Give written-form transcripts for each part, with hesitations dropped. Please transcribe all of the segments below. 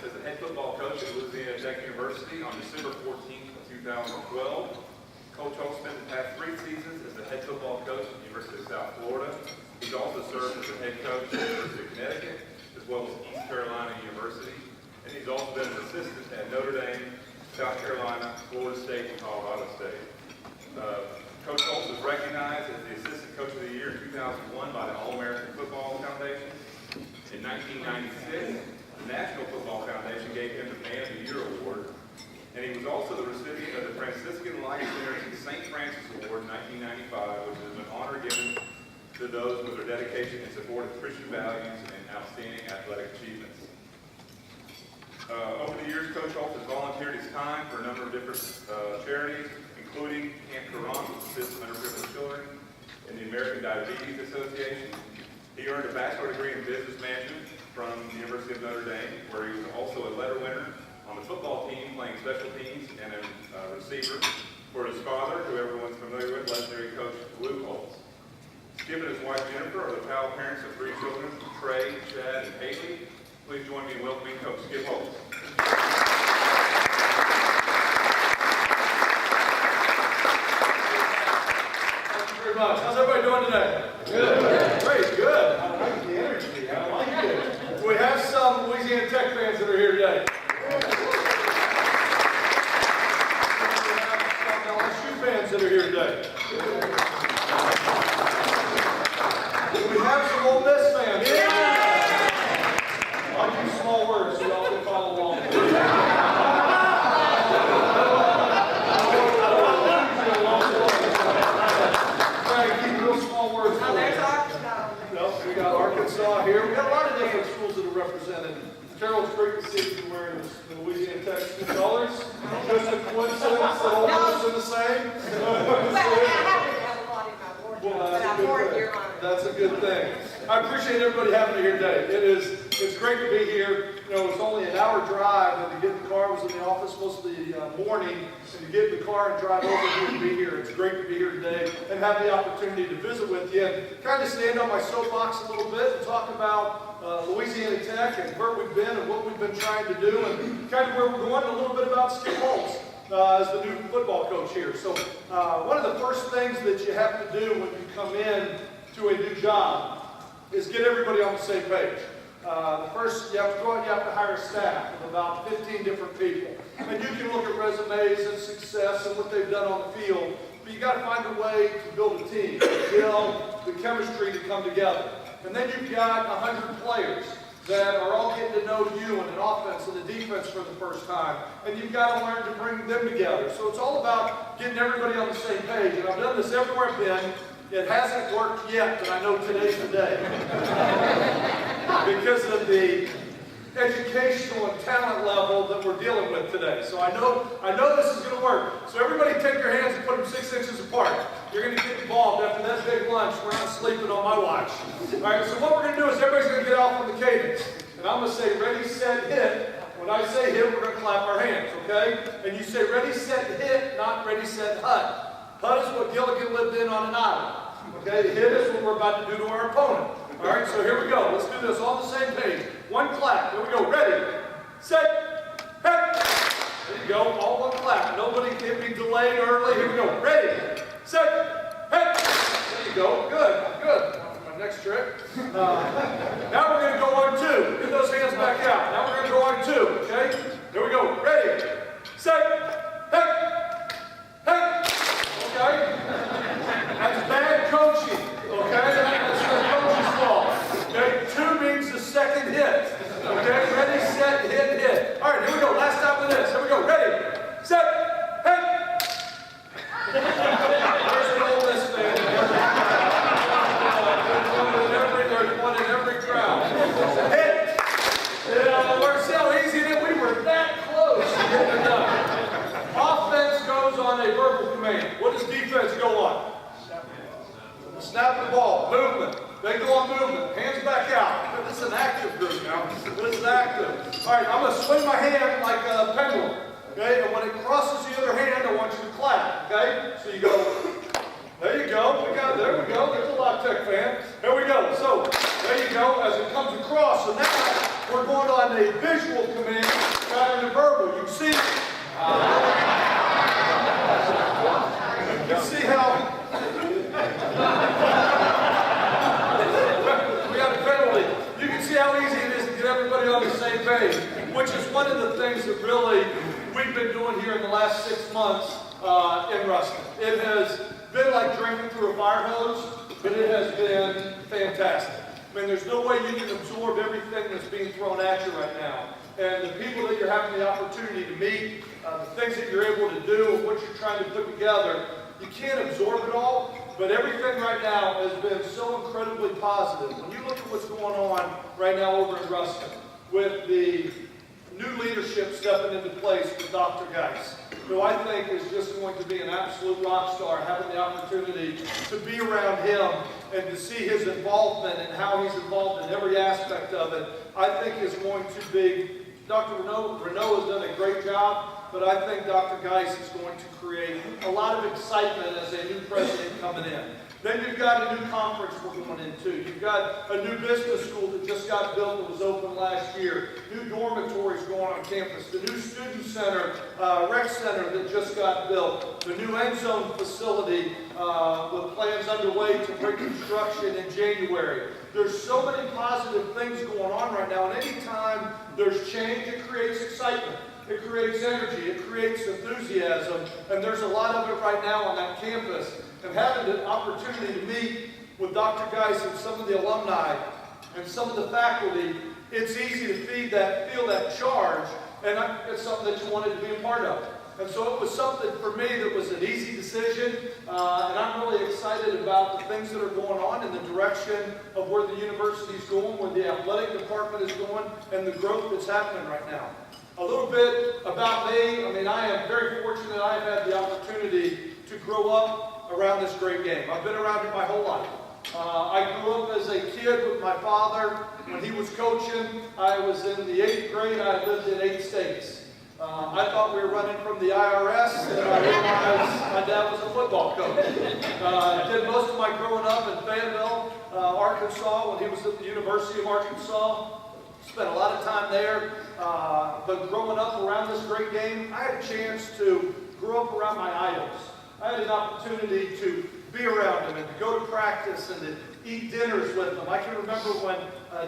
as the head football coach at Louisiana Tech University on December 14th of 2012. Coach Holtz spent the past 3 seasons as the head football coach at the University of South Florida. He's also served as the head coach at the University of Connecticut, as well as East Carolina University. And he's also been an assistant at Notre Dame, South Carolina, Florida State, and Colorado State. Coach Holtz was recognized as the Assistant Coach of the Year in 2001 by the All-American Football Foundation. In 1996, the National Football Foundation gave him the Man of the Year Award. And he was also the recipient of the Franciscan Life Center's St. Francis Award in 1995, which is an honor given to those with their dedication in support of Christian values and outstanding athletic achievements. Over the years, Coach Holtz has volunteered his time for a number of different charities, including Camp Quran, which assists underprivileged children, and the American Diabetes Association. He earned a bachelor's degree in business management from the University of Notre Dame, where he was also a letter winner on the football team, playing special teams, and a receiver for his father, who everyone's familiar with, legendary coach Lou Holtz. Skip and his wife Jennifer are the proud parents of 3 children, Trey, Chad, and Haley. Please join me in welcoming Coach Skip Holtz. How's everybody doing today? Good. Great, good. I like the energy. I like it. We have some Louisiana Tech fans that are here today. We have some LSU fans that are here today. We have some Ole Miss fans. I'll use small words so y'all can follow along. We got Arkansas here. We got a lot of different schools that are represented. Carol, it's great to see you wearing the Louisiana Tech school colors. Just a coincidence that all of us are the same. Well, I happen to have a lot in my wardrobe, but I'm more here on it. That's a good thing. I appreciate everybody having me here today. It's great to be here. You know, it's only an hour drive, and to get in the car, I was in the office most of the morning, and to get in the car and drive over here to be here. It's great to be here today and have the opportunity to visit with you and kind of stand on my soapbox a little bit and talk about Louisiana Tech and where we've been and what we've been trying to do and kind of where we're going, a little bit about Skip Holtz as the new football coach here. So one of the first things that you have to do when you come in to a new job is get everybody on the same page. First, you have to go out and you have to hire a staff of about 15 different people. And you can look at resumes and success and what they've done on the field, but you got to find a way to build a team, to build the chemistry to come together. And then you've got 100 players that are all getting to know you and an offense and a defense for the first time. And you've got to learn to bring them together. So it's all about getting everybody on the same page. And I've done this everywhere I've been. It hasn't worked yet, but I know today's the day. Because of the educational and talent level that we're dealing with today. So I know this is going to work. So everybody take your hands and put them 6 inches apart. You're going to get involved after that big lunch. We're not sleeping on my watch. All right, so what we're going to do is everybody's going to get off on the cadence. And I'm going to say ready, set, hit. When I say hit, we're going to clap our hands, okay? And you say ready, set, hit, not ready, set, hut. Hut is what Gilligan lived in on an island. Okay, hit is what we're about to do to our opponent. All right, so here we go. Let's do this on the same page. One clap. Here we go. Ready, set, hit. There you go. All one clap. Nobody can be delayed early. Here we go. Ready, set, hit. There you go. Good. Good. My next trick. Now we're going to go on 2. Get those hands back out. Now we're going to go on 2. Okay. Here we go. Ready, set, hit. Okay? That's bad coaching. Okay? That's the coach's fault. Okay? 2 means the second hit. Okay? Ready, set, hit, hit. All right, here we go. Last time with this. Here we go. Ready, set, hit. There's an Ole Miss fan. There's one in every crowd. Hit. We're so easy that we were that close to getting it done. Offense goes on a verbal command. What does defense go on? Snap the ball. Movement. They go on movement. Hands back out. This is an active group now. This is active. All right, I'm going to swing my hand like a pendulum. Okay? And when it crosses the other hand, I want you to clap. Okay? So you go. There you go. There we go. There's a lot of Tech fan. There we go. So there you go. As it comes across. So now we're going going on a visual command rather than verbal. You can see, you see how we got a penalty. You can see how easy it is to get everybody on the same page, which is one of the things that really we've been doing here in the last 6 months in Ruston. It has been like drinking through a fire hose, but it has been fantastic. I mean, there's no way you can absorb everything that's being thrown at you right now. And the people that you're having the opportunity to meet, the things that you're able to do, and what you're trying to put together, you can't absorb it all, but everything right now has been so incredibly positive. When you look at what's going on right now over in Ruston, with the new leadership stepping into place with Dr. Geis, who I think is just going to be an absolute rock star, having the opportunity to be around him and to see his involvement and how he's involved in every aspect of it, I think is going to be, Dr. Renaud has done a great job, but I think Dr. Geis is going to create a lot of excitement as a new president coming in. Then you've got a new conference we're going into. You've got a new business school that just got built that was open last year. New dormitories going on campus. The new student center, rec center that just got built. The new end zone facility with plans underway to bring construction in January. There's so many positive things going on right now, and anytime there's change, it creates excitement. It creates energy, it creates enthusiasm, and there's a lot of it right now on that campus. And having the opportunity to meet with Dr. Geis and some of the alumni and some of the faculty, it's easy to feel that charge, and it's something that you wanted to be a part of. And so it was something for me that was an easy decision, and I'm really excited about the things that are going on in the direction of where the university is going, where the athletic department is going, and the growth that's happening right now. A little bit about me. I mean, I am very fortunate I have had the opportunity to grow up around this great game. I've been around it my whole life. I grew up as a kid with my father. When he was coaching, I was in the 8th grade. I lived in 8 states. I thought we were running from the IRS, and I realized my dad was a football coach. I did most of my growing up in Fayetteville, Arkansas, when he was at the University of Arkansas. Spent a lot of time there, but growing up around this great game, I had a chance to grow up around my idols. I had an opportunity to be around them and to go to practice and to eat dinners with them. I can remember when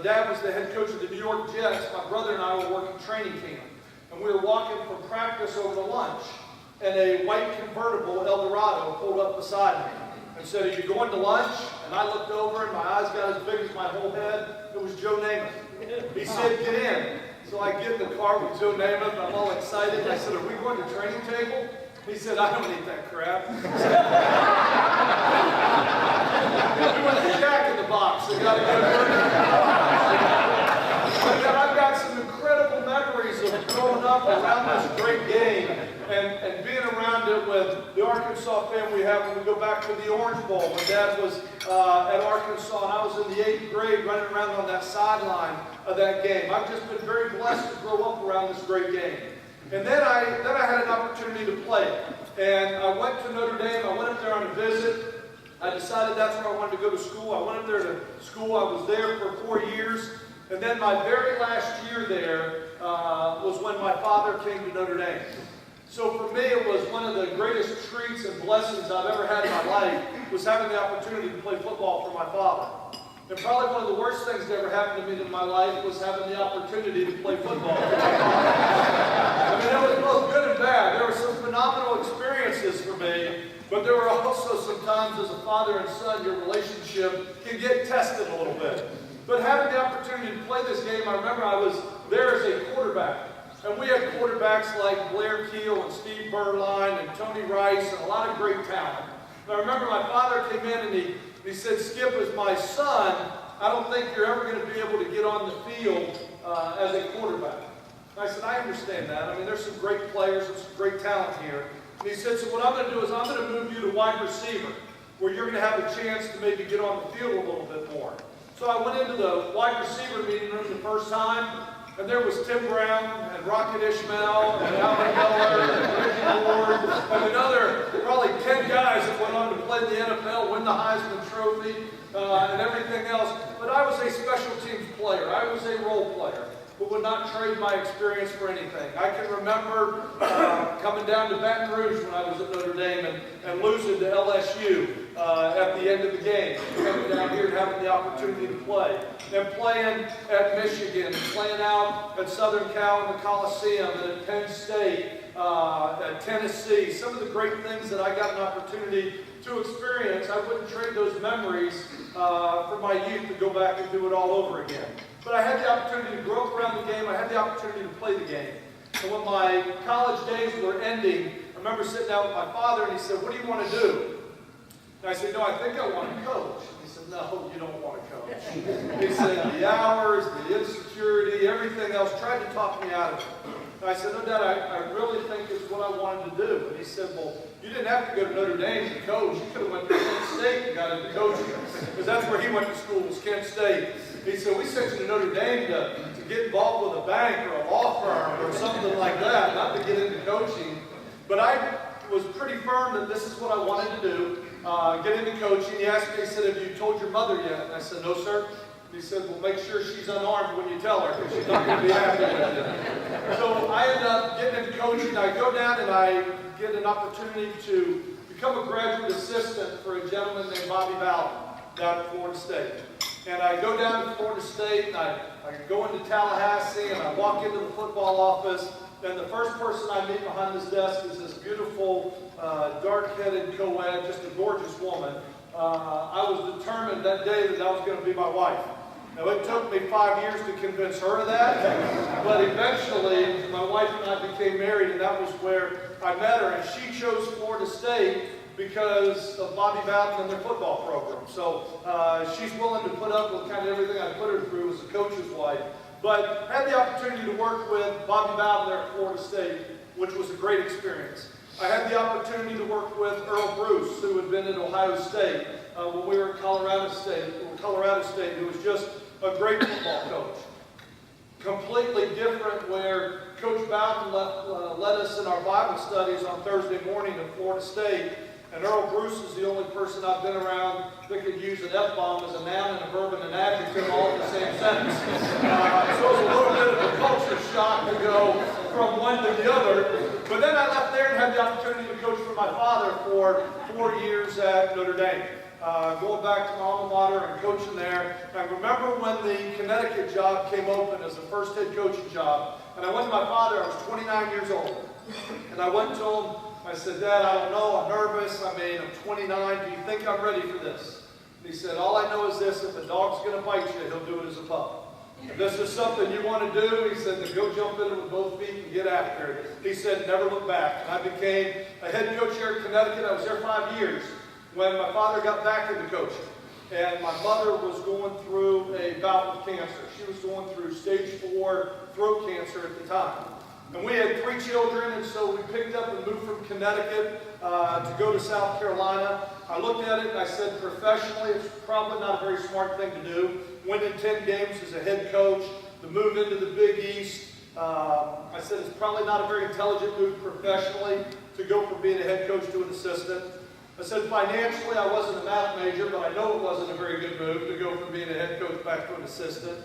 Dad was the head coach of the New York Jets, my brother and I were working training camp. And we were walking from practice over to lunch, and a white convertible Eldorado pulled up beside me and said, "Are you going to lunch?" And I looked over, and my eyes got as big as my whole head. It was Joe Namath. He said, "Get in." So I get in the car with Joe Namath. I'm all excited. I said, "Are we going to training table?" He said, "I don't eat that crap." We went to Jack in the Box. They got a good burger. I've got some incredible memories of growing up around this great game and being around it with the Arkansas family we have when we go back to the Orange Bowl. When Dad was at Arkansas and I was in the 8th grade running around on that sideline of that game. I've just been very blessed to grow up around this great game. And then I had an opportunity to play it. And I went to Notre Dame. I went up there on a visit. I decided that's where I wanted to go to school. I went up there to school. I was there for 4 years. And then my very last year there was when my father came to Notre Dame. So for me, it was one of the greatest treats and blessings I've ever had in my life, was having the opportunity to play football for my father. And probably one of the worst things that ever happened to me in my life was having the opportunity to play football for my father. I mean, it was both good and bad. There were some phenomenal experiences for me, but there were also some times as a father and son, your relationship can get tested a little bit. But having the opportunity to play this game, I remember I was there as a quarterback. And we had quarterbacks like Blair Keel and Steve Berline and Tony Rice and a lot of great talent. And I remember my father came in and he said, "Skip, as my son, I don't think you're ever going to be able to get on the field as a quarterback." And I said, "I understand that. I mean, there's some great players and some great talent here." And he said, "So what I'm going to do is I'm going to move you to wide receiver, where you're going to have a chance to maybe get on the field a little bit more." So I went into the wide receiver meeting room the first time, and there was Tim Brown and Rocket Ishmael and Alvin Miller and Ricky Ward and another probably 10 guys that went on to play in the NFL, win the Heisman Trophy, and everything else. But I was a special teams player. I was a role player. but would not trade my experience for anything. I can remember coming down to Baton Rouge when I was at Notre Dame and losing to LSU at the end of the game. Coming down here and having the opportunity to play. And playing at Michigan, and playing out at Southern Cal in the Coliseum, and at Penn State, at Tennessee. Some of the great things that I got an opportunity to experience, I wouldn't trade those memories for my youth to go back and do it all over again. But I had the opportunity to grow up around the game. I had the opportunity to play the game. And when my college days were ending, I remember sitting down with my father, and he said, "What do you want to do?" And I said, "No, I think I want to coach." He said, "No, you don't want to coach." He said, "The hours, the insecurity, everything else," tried to talk me out of it. And I said, "No, Dad, I really think it's what I wanted to do." And he said, "Well, you didn't have to go to Notre Dame to coach. You could have went to Kent State and got into coaching." Because that's where he went to school, was Kent State. He said, "We sent you to Notre Dame to get involved with a bank or a law firm or something like that, not to get into coaching." But I was pretty firm that this is what I wanted to do, get into coaching. He asked me, he said, "Have you told your mother yet?" And I said, "No, sir." He said, "Well, make sure she's unarmed when you tell her, because she's not going to be happy with it." So I ended up getting into coaching. I go down and I get an opportunity to become a graduate assistant for a gentleman named Bobby Bowden down at Florida State. And I go down to Florida State, and I go into Tallahassee, and I walk into the football office, and the first person I meet behind this desk is this beautiful, dark-headed co-ed, just a gorgeous woman. I was determined that day that was going to be my wife. Now, it took me 5 years to convince her of that, but eventually my wife and I became married, and that was where I met her. And she chose Florida State because of Bobby Bowden and their football program. So she's willing to put up with kind of everything I put her through as a coach's wife. But I had the opportunity to work with Bobby Bowden there at Florida State, which was a great experience. I had the opportunity to work with Earl Bruce, who had been at Ohio State when we were at Colorado State, who was just a great football coach. Completely different, where Coach Bowden led us in our Bible studies on Thursday morning at Florida State. And Earl Bruce is the only person I've been around that could use an F-bomb as a noun and a verb and an adjective all in the same sentence. So it was a little bit of a culture shock to go from one to the other. But then I left there and had the opportunity to coach for my father for 4 years at Notre Dame. Going back to my alma mater and coaching there. I remember when the Connecticut job came open as the first head coaching job. And I went to my father, I was 29 years old. And I went to him, I said, "Dad, I don't know, I'm nervous. I'm 29. Do you think I'm ready for this?" And he said, "All I know is this, if a dog's going to bite you, he'll do it as a pup. If this is something you want to do," he said, "then go jump in it with both feet and get after it." He said, "Never look back." And I became a head coach here at Connecticut. I was there 5 years when my father got back into coaching. And my mother was going through a bout with cancer. She was going through stage 4 throat cancer at the time. And we had 3 children, and so we picked up and moved from Connecticut to go to South Carolina. I looked at it and I said, professionally, it's probably not a very smart thing to do. Winning 10 games as a head coach, the move into the Big East. I said, it's probably not a very intelligent move professionally to go from being a head coach to an assistant. I said, financially, I wasn't a math major, but I know it wasn't a very good move to go from being a head coach back to an assistant.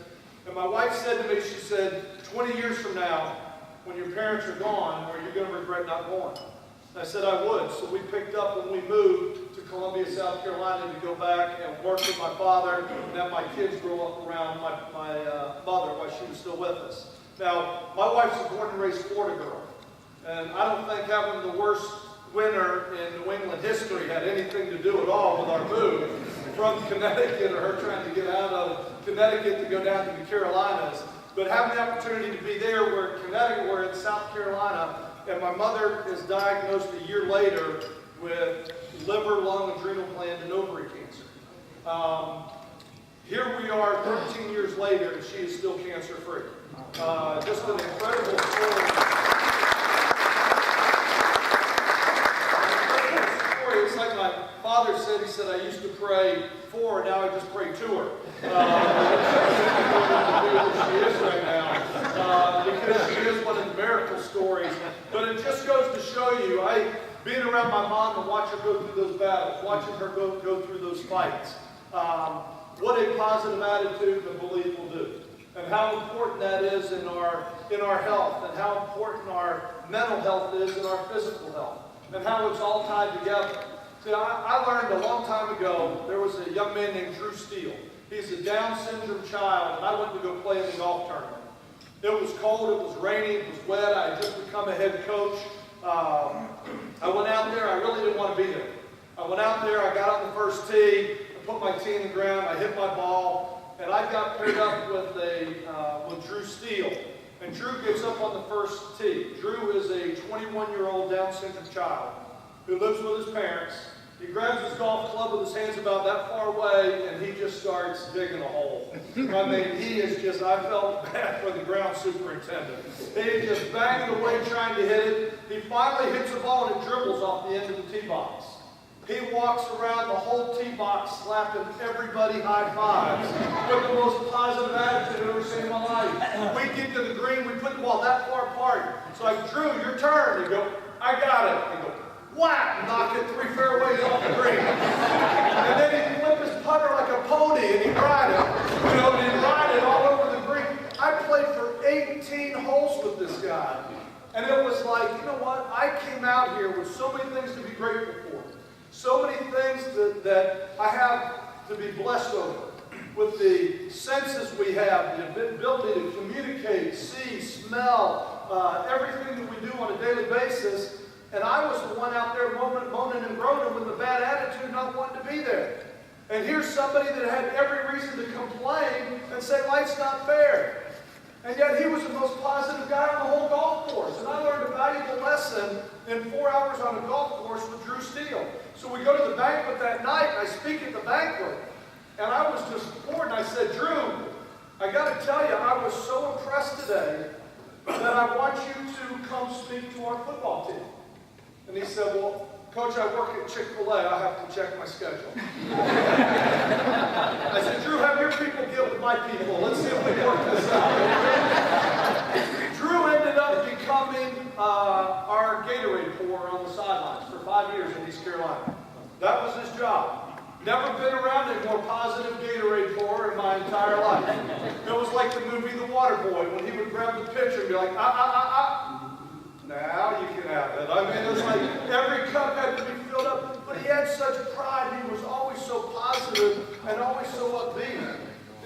And my wife said to me, she said, 20 years from now, when your parents are gone, are you going to regret not going? And I said, I would. So we picked up and we moved to Columbia, South Carolina to go back and work with my father and have my kids grow up around my mother while she was still with us. Now, my wife's a born and raised Florida girl. And I don't think having the worst winter in New England history had anything to do at all with our move from Connecticut, or her trying to get out of Connecticut to go down to the Carolinas. But having the opportunity to be there, we're in Connecticut, we're in South Carolina, and my mother is diagnosed a year later with liver, lung, adrenal gland, and ovary cancer. Here we are 13 years later, and she is still cancer-free. Just an incredible story. It's like my father said, he said, I used to pray for her, now I just pray to her. She is right now, because she is one of the miracle stories. But it just goes to show you, being around my mom and watching her go through those battles, watching her go through those fights, what a positive attitude and belief will do. and how important that is in our health, and how important our mental health is in our physical health, and how it's all tied together. See, I learned a long time ago, there was a young man named Drew Steele. He's a Down syndrome child, and I went to go play in the golf tournament. It was cold, it was rainy, it was wet. I had just become a head coach. I went out there, I really didn't want to be there. I went out there, I got on the first tee, I put my tee in the ground, I hit my ball, and I got paired up with Drew Steele. And Drew gets up on the first tee. Drew is a 21-year-old Down syndrome child who lives with his parents. He grabs his golf club with his hands about that far away, and he just starts digging a hole. I mean, he is just, I felt bad for the ground superintendent. He is just banging away trying to hit it. He finally hits the ball, and it dribbles off the end of the tee box. He walks around the whole tee box slapping everybody high fives with the most positive attitude I've ever seen in my life. We get to the green, we put the ball that far apart. It's like, Drew, your turn. They go, I got it. They go, whack, knock it 3 fairways off the green. And then he'd flip his putter like a pony and he'd ride it. And he'd ride it all over the green. I played for 18 holes with this guy. And it was like, you know what? I came out here with so many things to be grateful for. So many things that I have to be blessed over. With the senses we have, the ability to communicate, see, smell, everything that we do on a daily basis. And I was the one out there moaning and groaning with a bad attitude, not wanting to be there. And here's somebody that had every reason to complain and say life's not fair. And yet he was the most positive guy on the whole golf course. And I learned a valuable lesson in 4 hours on a golf course with Drew Steele. So we go to the banquet that night, and I speak at the banquet. And I was just floored, and I said, Drew, I got to tell you, I was so impressed today that I want you to come speak to our football team. And he said, well, Coach, I work at Chick-fil-A. I have to check my schedule. I said, Drew, have your people get with my people. Let's see if we work this out. Drew ended up becoming our Gatorade pourer on the sidelines for 5 years in East Carolina. That was his job. Never been around a more positive Gatorade pourer in my entire life. It was like the movie The Water Boy, when he would grab the pitcher and be like, now you can have it. I mean, it was like every cup had to be filled up. But he had such pride. He was always so positive and always so upbeat. And,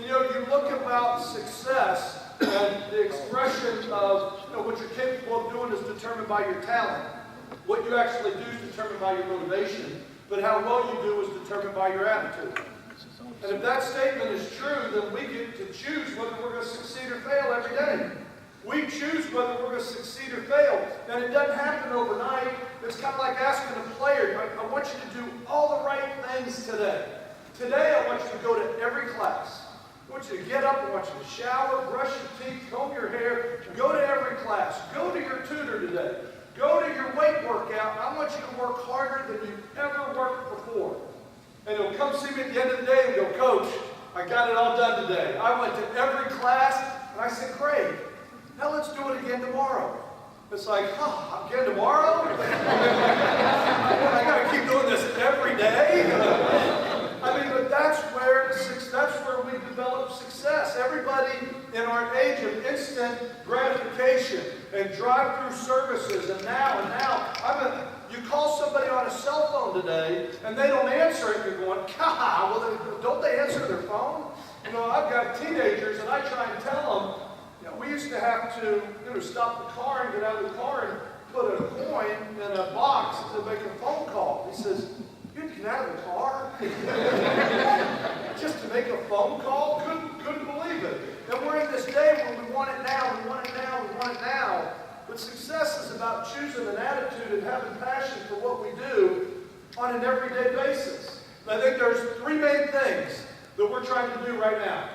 you look about success, and the expression of what you're capable of doing is determined by your talent. What you actually do is determined by your motivation. But how well you do is determined by your attitude. And if that statement is true, then we get to choose whether we're going to succeed or fail every day. We choose whether we're going to succeed or fail. And it doesn't happen overnight. It's kind of like asking a player, I want you to do all the right things today. Today, I want you to go to every class. I want you to get up, I want you to shower, brush your teeth, comb your hair, go to every class. Go to your tutor today. Go to your weight workout. I want you to work harder than you've ever worked before. And he'll come see me at the end of the day and go, Coach, I got it all done today. I went to every class, and I said, great. Now let's do it again tomorrow. It's like, again tomorrow? I got to keep doing this every day? I mean, but that's where we develop success. Everybody in our age of instant gratification and drive-through services and now, you call somebody on a cell phone today and they don't answer it, you're going, well, don't they answer their phone? I've got teenagers and I try and tell them, we used to have to stop the car and get out of the car and put a coin in a box to make a phone call. He says, you had to get out of the car? Just to make a phone call? Couldn't believe it. And we're in this day where we want it now, we want it now, we want it now. But success is about choosing an attitude and having passion for what we do on an everyday basis. And I think there's 3 main things that we're trying to do right now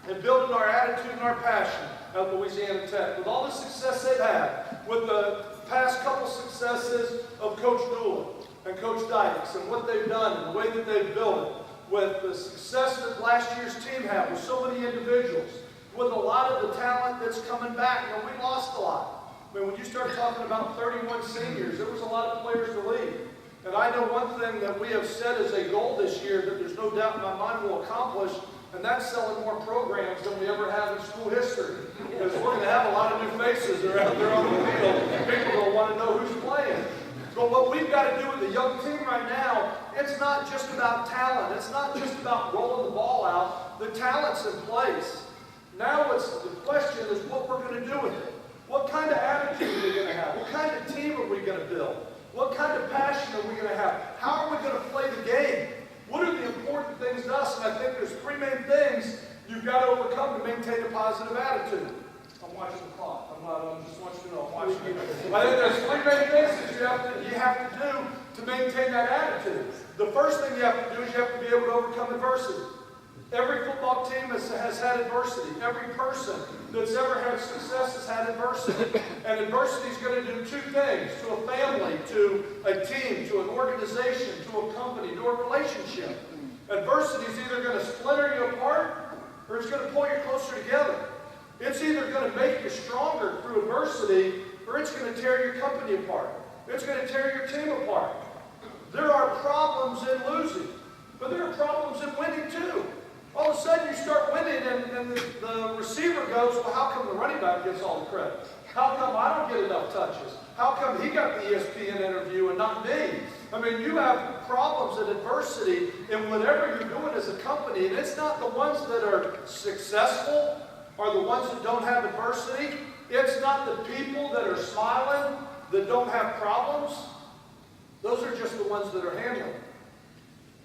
in building our attitude and our passion at Louisiana Tech. With all the success they've had, with the past couple successes of Coach Doolin and Coach Dykes and what they've done and the way that they've built it, with the success that last year's team had with so many individuals, with a lot of the talent that's coming back. We lost a lot. I mean, when you start talking about 31 seniors, there was a lot of players to leave. And I know one thing that we have set as a goal this year that there's no doubt in my mind we'll accomplish And that's selling more programs than we ever have in school history. Because we're going to have a lot of new faces around there on the field. People will want to know who's playing. But what we've got to do with the young team right now, it's not just about talent. It's not just about rolling the ball out. The talent's in place. Now the question is what we're going to do with it. What kind of attitude are we going to have? What kind of team are we going to build? What kind of passion are we going to have? How are we going to play the game? What are the important things to us? And I think there's three main things you've got to overcome to maintain a positive attitude. I'm watching the clock. I just want you to know I'm watching it. I think there's three main things that you have to do to maintain that attitude. The first thing you have to do is you have to be able to overcome adversity. Every football team has had adversity. Every person that's ever had success has had adversity. And adversity is going to do two things: to a family, to a team, to an organization, to a company, to a relationship. Adversity is either going to splinter you apart or it's going to pull you closer together. It's either going to make you stronger through adversity or it's going to tear your company apart. It's going to tear your team apart. There are problems in losing, but there are problems in winning too. All of a sudden you start winning and the receiver goes, well, how come the running back gets all the credit? How come I don't get enough touches? How come he got the ESPN interview and not me? I mean, you have problems and adversity in whatever you're doing as a company, and it's not the ones that are successful are the ones that don't have adversity. It's not the people that are smiling that don't have problems. Those are just the ones that are handling.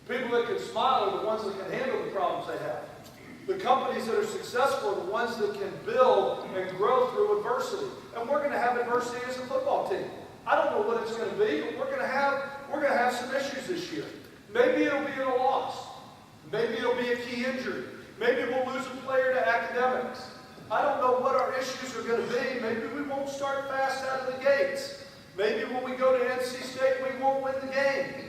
People that can smile are the ones that can handle the problems they have. The companies that are successful are the ones that can build and grow through adversity. And we're going to have adversity as a football team. I don't know what it's going to be, but we're going to have some issues this year. Maybe it'll be a loss. Maybe it'll be a key injury. Maybe we'll lose a player to academics. I don't know what our issues are going to be. Maybe we won't start fast out of the gates. Maybe when we go to NC State, we won't win the game.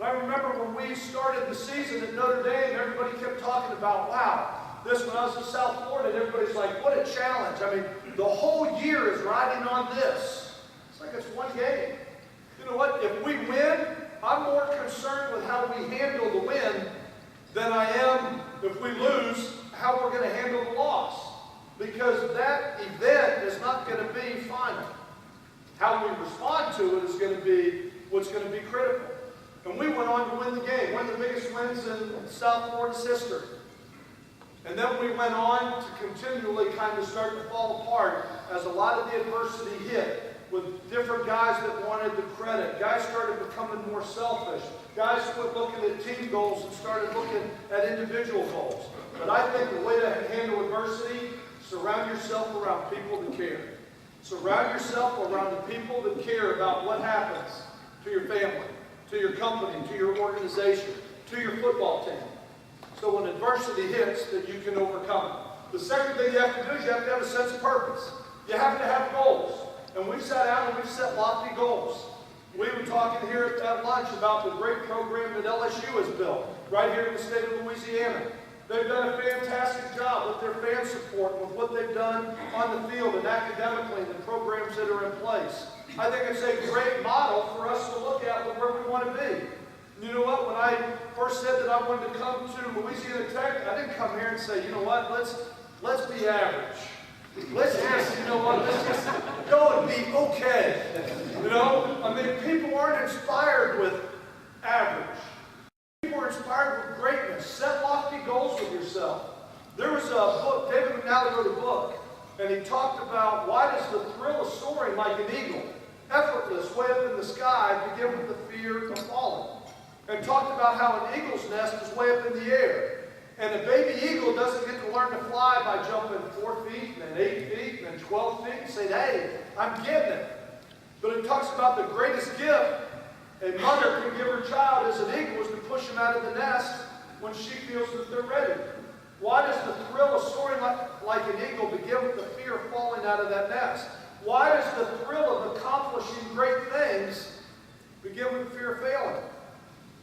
I remember when we started the season at Notre Dame, everybody kept talking about, wow, this when I was in South Florida, and everybody's like, what a challenge. I mean, the whole year is riding on this. It's like it's one game. You know what? If we win, I'm more concerned with how we handle the win than I am, if we lose, how we're going to handle the loss. Because that event is not going to be final. How we respond to it is going to be what's going to be critical. And we went on to win the game, one of the biggest wins in South Florida's history. And then we went on to continually kind of start to fall apart as a lot of the adversity hit with different guys that wanted the credit. Guys started becoming more selfish. Guys quit looking at team goals and started looking at individual goals. But I think the way to handle adversity, surround yourself around people that care. Surround yourself around the people that care about what happens to your family, to your company, to your organization, to your football team. So when adversity hits, that you can overcome it. The second thing you have to do is you have to have a sense of purpose. You have to have goals. And we've sat down and we've set lofty goals. We were talking here at lunch about the great program that LSU has built right here in the state of Louisiana. They've done a fantastic job with their fan support, with what they've done on the field and academically, and the programs that are in place. I think it's a great model for us to look at where we want to be. You know what? When I first said that I wanted to come to Louisiana Tech, I didn't come here and say, you know what, let's be average. Let's just, you know what, let's just go and be okay. You know? I mean, people aren't inspired with average. People are inspired with greatness. Set lofty goals with yourself. There was a book, David McNally wrote a book, and he talked about why does the thrill of soaring like an eagle, effortless, way up in the sky, begin with the fear of falling. And talked about how an eagle's nest is way up in the air. And a baby eagle doesn't get to learn to fly by jumping 4 feet, and then 8 feet, and then 12 feet, and saying, hey, I'm getting it. But it talks about the greatest gift a mother can give her child as an eagle is to push them out of the nest when she feels that they're ready. Why does the thrill of soaring like an eagle begin with the fear of falling out of that nest? Why does the thrill of accomplishing great things begin with the fear of failing?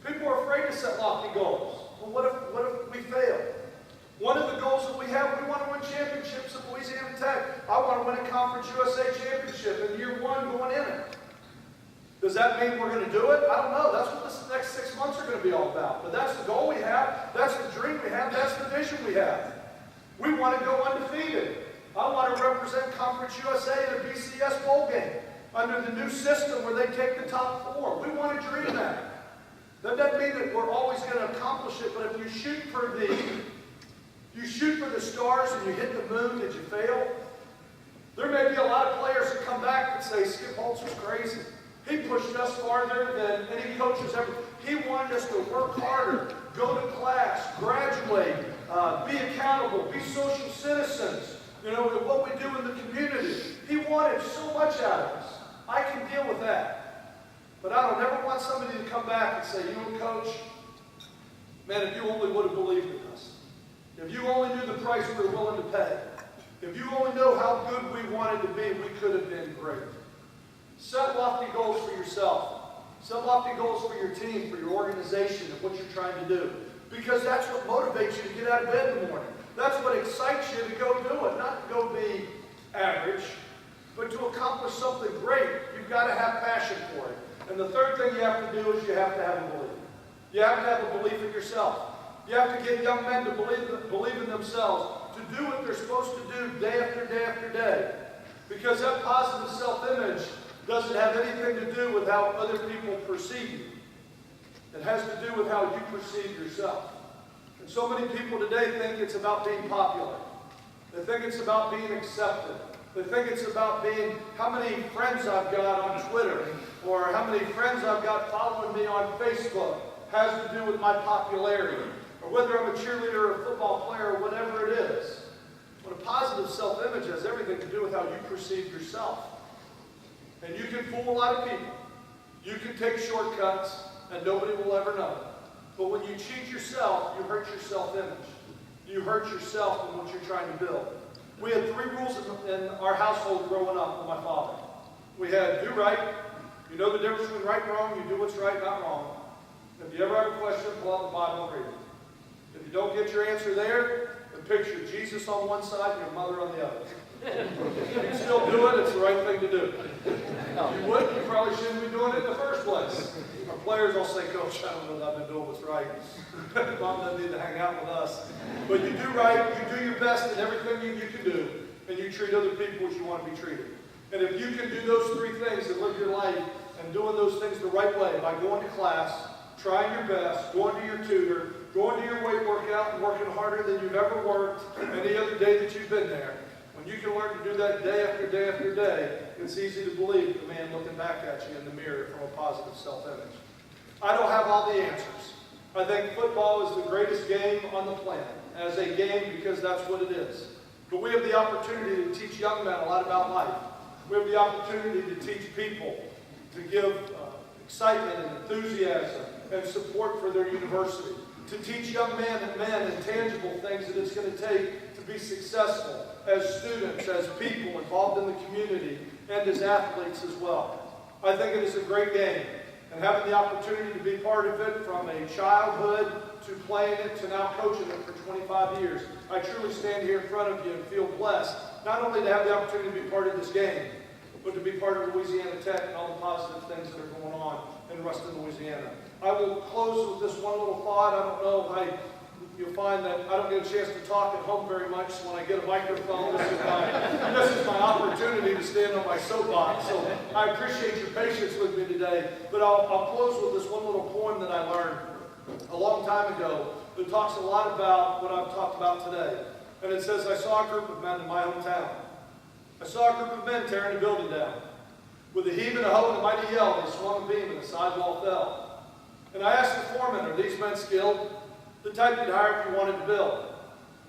People are afraid to set lofty goals. Well, what if we fail? One of the goals that we have, we want to win championships at Louisiana Tech. I want to win a Conference USA championship in year one going in it. Does that mean we're going to do it? I don't know. That's what this next 6 months are going to be all about. But that's the goal we have. That's the dream we have. That's the vision we have. We want to go undefeated. I want to represent Conference USA in a BCS bowl game under the new system where they take the top 4. We want to dream that. That doesn't mean that we're always going to accomplish it, but if you shoot for the stars and you hit the moon, did you fail? There may be a lot of players that come back and say, Skip Holtz was crazy. He pushed us farther than any coach has ever. He wanted us to work harder, go to class, graduate, be accountable, be social citizens, what we do in the community. He wanted so much out of us. I can deal with that. But I don't ever want somebody to come back and say, Coach, man, if you only would have believed in us. If you only knew the price we were willing to pay. If you only know how good we wanted to be, we could have been great. Set lofty goals for yourself. Set lofty goals for your team, for your organization, and what you're trying to do. Because that's what motivates you to get out of bed in the morning. That's what excites you to go do it. Not to go be average, but to accomplish something great. You've got to have passion for it. And the third thing you have to do is you have to have a belief. You have to have a belief in yourself. You have to get young men to believe in themselves, to do what they're supposed to do day after day after day. Because that positive self-image doesn't have anything to do with how other people perceive you. It has to do with how you perceive yourself. And so many people today think it's about being popular. They think it's about being accepted. They think it's about being how many friends I've got on Twitter or how many friends I've got following me on Facebook has to do with my popularity, or whether I'm a cheerleader or a football player or whatever it is. But a positive self-image has everything to do with how you perceive yourself. And you can fool a lot of people. You can take shortcuts and nobody will ever know. But when you cheat yourself, you hurt your self-image. You hurt yourself in what you're trying to build. We had 3 rules in our household growing up with my father. We had do right. You know the difference between right and wrong. You do what's right, not wrong. If you ever have a question, pull out the Bible and read it. If you don't get your answer there, then picture Jesus on one side and your mother on the other. You can still do it. It's the right thing to do. If you wouldn't, you probably shouldn't be doing it in the first place. Our players will say, Coach, I don't know that I've been doing what's right. Mom doesn't need to hang out with us. But you do right, you do your best in everything you can do, and you treat other people as you want to be treated. And if you can do those 3 things and live your life and doing those things the right way by going to class, trying your best, going to your tutor, going to your weight workout and working harder than you've ever worked any other day that you've been there, when you can learn to do that day after day after day, it's easy to believe the man looking back at you in the mirror from a positive self-image. I don't have all the answers. I think football is the greatest game on the planet as a game because that's what it is. But we have the opportunity to teach young men a lot about life. We have the opportunity to teach people, to give excitement and enthusiasm and support for their university, to teach young men intangible things that it's going to take to be successful as students, as people involved in the community, and as athletes as well. I think it is a great game, and having the opportunity to be part of it from a childhood to playing it to now coaching it for 25 years, I truly stand here in front of you and feel blessed, not only to have the opportunity to be part of this game, but to be part of Louisiana Tech and all the positive things that are going on in Ruston, Louisiana. I will close with this one little thought. I don't know if you'll find that I don't get a chance to talk at home very much, so when I get a microphone, this is my opportunity to stand on my soapbox. So I appreciate your patience with me today. But I'll close with this one little poem that I learned a long time ago that talks a lot about what I've talked about today. And it says, I saw a group of men in my hometown. I saw a group of men tearing a building down. With a heave and a hoe and a mighty yell, they swung a beam and the sidewall fell. And I asked the foreman, are these men skilled? The type you'd hire if you wanted to build.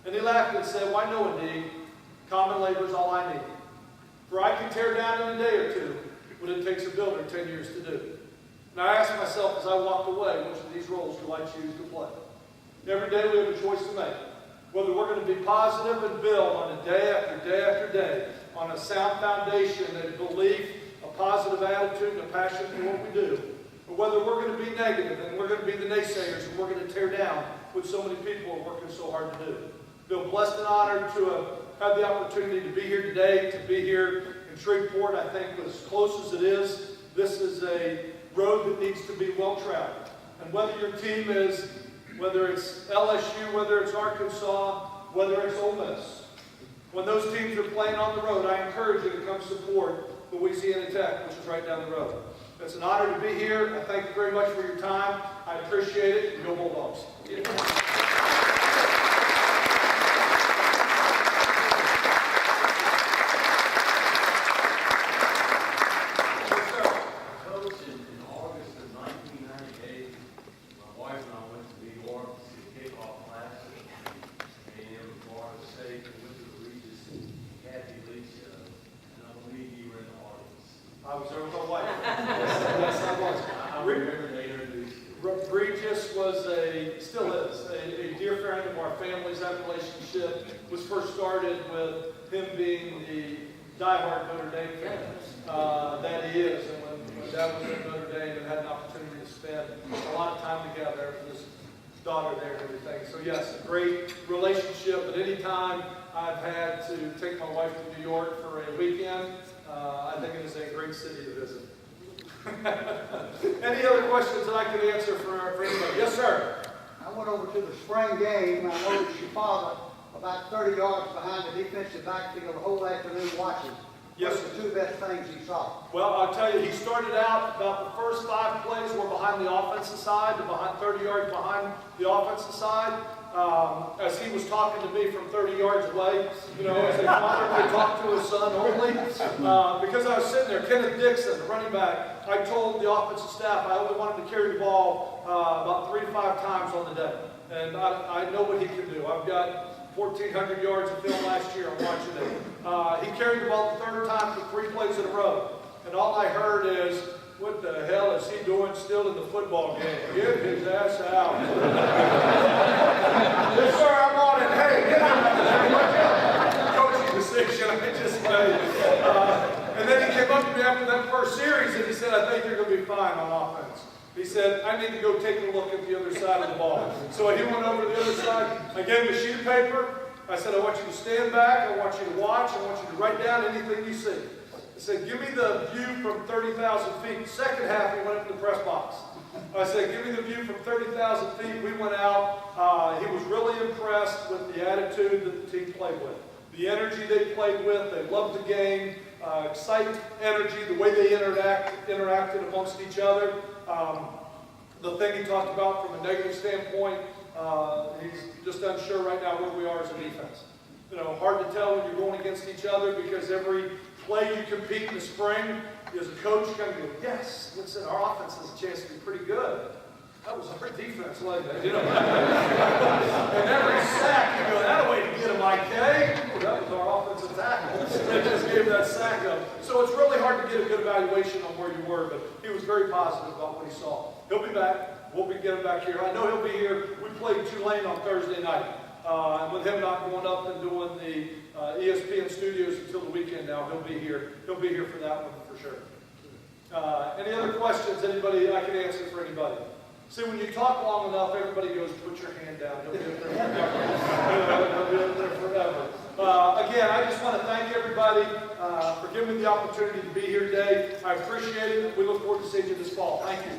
And he laughed and said, why no indeed. Common labor is all I need. For I can tear down in a day or two what it takes a builder 10 years to do. And I asked myself as I walked away, which of these roles do I choose to play? Every day we have a choice to make. Whether we're going to be positive and build on a day after day after day, on a sound foundation and belief, a positive attitude and a passion for what we do, or whether we're going to be negative and we're going to be the naysayers and we're going to tear down what so many people are working so hard to do. Feel blessed and honored to have the opportunity to be here today, to be here in Shreveport. I think as close as it is, this is a road that needs to be well traveled. And whether your team is whether it's LSU, whether it's Arkansas, whether it's Ole Miss. When those teams are playing on the road, I encourage you to come support Louisiana Tech, which is right down the road. It's an honor to be here. I thank you very much for your time. I appreciate it. Go Bulldogs. I was there with my wife. Yes, I was. I remember they introduced you. Regis was still is, a dear friend of our family's. That relationship was first started with him being the diehard Notre Dame fan that he is. And when Dad was at Notre Dame and had an opportunity to spend a lot of time together with his daughter there and everything. So yes, a great relationship. But any time I've had to take my wife to New York for a weekend, I think it is a great city to visit. Any other questions that I could answer for anybody? Yes, sir. I went over to the spring game. I noticed your father about 30 yards behind the defensive backfield the whole afternoon watching. Yes, What were the two best things he saw? Well, I'll tell you, he started out about the first 5 plays were behind the offensive side, behind 30 yards behind the offensive side. As he was talking to me from 30 yards away, you know, as a father could talk to his son only. Because I was sitting there, Kenneth Dixon, the running back, I told the offensive staff I only wanted to carry the ball about 3 to 5 times on the day. And I know what he can do. I've got 1,400 yards of film last year. I'm watching it. He carried the ball the 3rd time for 3 plays in a row. And all I heard is, what the hell is he doing still in the football game? Get his ass out. Yes, sir, I'm on it. Hey, get out of there. Coaching decision, I just made. And then he came up to me after that first series and he said, I think you're going to be fine on offense. He said, I need to go take a look at the other side of the ball. So he went over to the other side. I gave him a sheet of paper. I said, I want you to stand back. I want you to watch. I want you to write down anything you see. I said, give me the view from 30,000 feet. Second half, he went up to the press box. I said, give me the view from 30,000 feet. We went out. He was really impressed with the attitude that the team played with. The energy they played with. They loved the game. Exciting energy, the way they interacted amongst each other. The thing he talked about from a negative standpoint, he's just unsure right now where we are as a defense. You know, hard to tell when you're going against each other because every play you compete in the spring is a coach going to go, yes, listen, our offense has a chance to be pretty good. That was our defense like that, you know. And every sack, you go, that way to get him, IK. Ooh, that was our offensive tackle. They just gave that sack up. So it's really hard to get a good evaluation on where you were, but he was very positive about what he saw. He'll be back. We'll be getting back here. I know he'll be here. We played Tulane on Thursday night. And with him not going up and doing the ESPN studios until the weekend now, he'll be here. He'll be here for that one for sure. Any other questions? Anybody I can answer for anybody? See, when you talk long enough, everybody goes, put your hand down. He'll be up there forever. He'll be up there forever. Again, I just want to thank everybody for giving me the opportunity to be here today. I appreciate it. We look forward to seeing you this fall. Thank you.